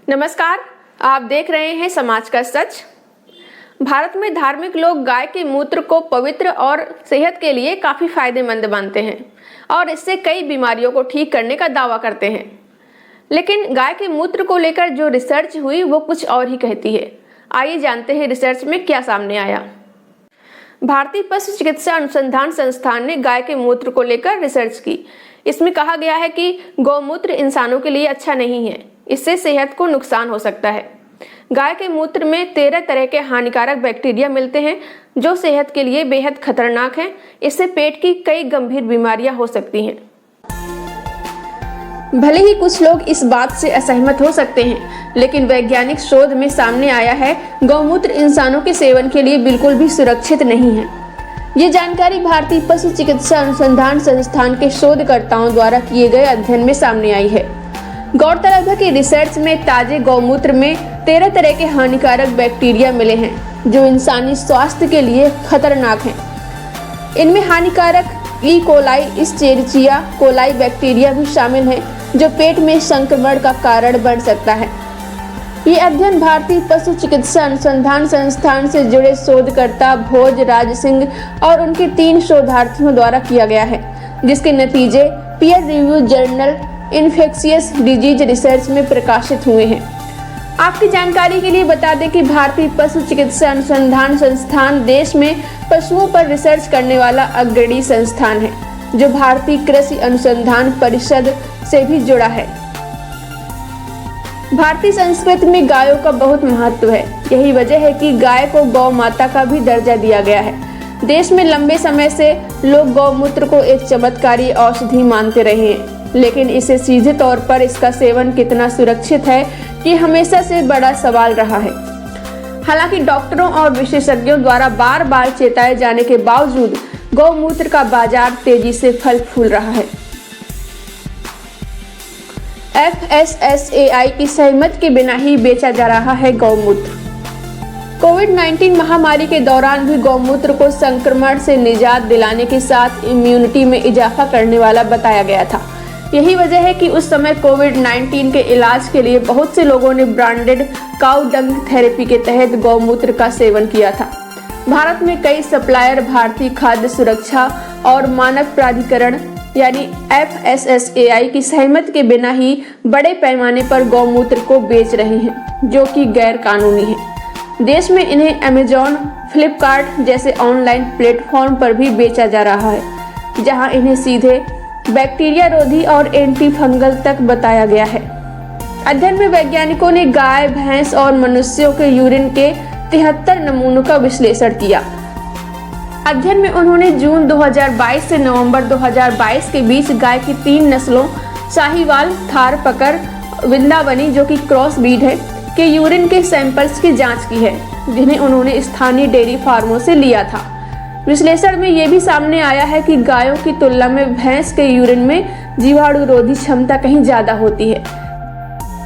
नमस्कार, आप देख रहे हैं समाज का सच। भारत में धार्मिक लोग गाय के मूत्र को पवित्र और सेहत के लिए काफी फायदेमंद मानते हैं और इससे कई बीमारियों को ठीक करने का दावा करते हैं। लेकिन गाय के मूत्र को लेकर जो रिसर्च हुई वो कुछ और ही कहती है। आइए जानते हैं रिसर्च में क्या सामने आया। भारतीय पशु चिकित्सा अनुसंधान संस्थान ने गाय के मूत्र को लेकर रिसर्च की। इसमें कहा गया है कि गौमूत्र इंसानों के लिए अच्छा नहीं है, इससे सेहत को नुकसान हो सकता है। गाय के मूत्र में 13 तरह के हानिकारक बैक्टीरिया मिलते हैं जो सेहत के लिए बेहद खतरनाक हैं। इससे पेट की कई गंभीर बीमारियां हो सकती हैं। भले ही कुछ लोग इस बात से असहमत हो सकते हैं, लेकिन वैज्ञानिक शोध में सामने आया है गौमूत्र इंसानों के सेवन के लिए बिल्कुल भी सुरक्षित नहीं है। ये जानकारी भारतीय पशु चिकित्सा अनुसंधान संस्थान के शोधकर्ताओं द्वारा किए गए अध्ययन में सामने आई है। गौरतलब है कि रिसर्च में ताजे गौमूत्र में 13 तरह के हानिकारक बैक्टीरिया मिले हैं जो इंसानी स्वास्थ्य के लिए खतरनाक हैं। इनमें हानिकारक ई कोलाई, इस्चेरिचिया कोलाई बैक्टीरिया भी शामिल है जो पेट में संक्रमण का कारण बन सकता है। ये अध्ययन भारतीय पशु चिकित्सा अनुसंधान संस्थान से जुड़े शोधकर्ता भोज राज सिंह और उनके 3 शोधार्थियों द्वारा किया गया है, जिसके नतीजे peer review journal infectious disease research में प्रकाशित हुए हैं। आपकी जानकारी के लिए बता दें कि भारतीय पशु चिकित्सा अनुसंधान संस्थान देश में पशुओं पर रिसर्च करने वाला अग्रणी संस्थान है, जो भारतीय कृषि अनुसंधान परिषद से भी जुड़ा है। भारतीय संस्कृति में गायों का बहुत महत्व है। यही वजह है कि गाय को गौ माता का भी दर्जा दिया गया है। देश में लंबे समय से लोग गौमूत्र को एक चमत्कारी औषधि मानते रहे हैं, लेकिन इसे सीधे तौर पर इसका सेवन कितना सुरक्षित है ये हमेशा से बड़ा सवाल रहा है। हालांकि डॉक्टरों और विशेषज्ञों द्वारा बार बार चेताए जाने के बावजूद गौमूत्र का बाजार तेजी से फल फूल रहा है। FSSAI की सहमति के बिना ही बेचा जा रहा है गौमूत्र। कोविड-19 महामारी के दौरान भी गौमूत्र को संक्रमण से निजात दिलाने के साथ इम्यूनिटी में इजाफा करने वाला बताया गया था। यही वजह है कि उस समय कोविड-19 के इलाज के लिए बहुत से लोगों ने ब्रांडेड काऊ डंग थेरेपी के तहत गौमूत्र का सेवन किया था। भारत में कई सप्लायर भारतीय खाद्य सुरक्षा और मानक प्राधिकरण यानी FSSAI की सहमति के बिना ही बड़े पैमाने पर गौमूत्र को बेच रहे हैं, जो कि गैर कानूनी है। देश में इन्हें अमेजॉन, फ्लिपकार्ट जैसे ऑनलाइन प्लेटफॉर्म पर भी बेचा जा रहा है, जहां इन्हें सीधे बैक्टीरिया रोधी और एंटी फंगल तक बताया गया है। अध्ययन में वैज्ञानिकों ने गाय, भैंस और मनुष्यों के यूरिन के 73 नमूनों का विश्लेषण किया। अध्ययन में उन्होंने जून 2022 से नवंबर 2022 के बीच गाय की 3 नस्लों साहिवाल, थारपकर, वृंदावनी जो कि क्रॉस ब्रीड है के यूरिन के सैंपल्स की जांच की है, जिन्हें उन्होंने स्थानीय डेयरी फार्मों से लिया था। विश्लेषण में यह भी सामने आया है कि गायों की तुलना में भैंस के यूरिन में जीवाणु रोधी क्षमता कहीं ज्यादा होती है।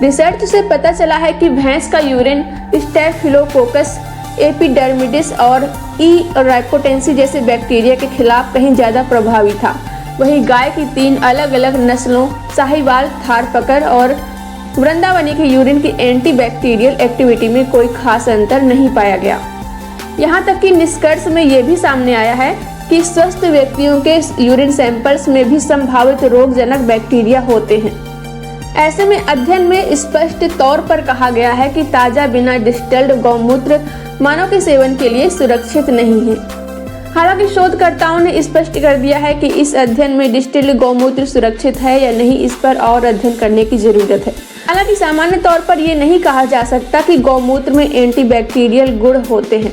रिसर्च से पता चला है कि भैंस का यूरिन स्टेफिलोकोकस, एपिडर्मिडिस और ई राइपोटेंसी जैसे बैक्टीरिया के खिलाफ कहीं ज्यादा प्रभावी था। वहीं गाय की 3 अलग अलग नस्लों साहिवाल, थारपकर और वृंदावनी के यूरिन की एंटी बैक्टीरियल एक्टिविटी में कोई खास अंतर नहीं पाया गया। यहाँ तक कि निष्कर्ष में यह भी सामने आया है कि स्वस्थ व्यक्तियों के यूरिन सैंपल्स में भी संभावित रोगजनक बैक्टीरिया होते हैं। ऐसे में अध्ययन में स्पष्ट तौर पर कहा गया है कि ताजा बिना डिस्टिल्ड गौमूत्र मानव के सेवन के लिए सुरक्षित नहीं है। हालांकि शोधकर्ताओं ने स्पष्ट कर दिया है कि इस अध्ययन में डिस्टिल्ड गौमूत्र सुरक्षित है या नहीं, इस पर और अध्ययन करने की जरूरत है। हालांकि सामान्य तौर पर यह नहीं कहा जा सकता कि गौमूत्र में एंटीबैक्टीरियल गुण होते हैं।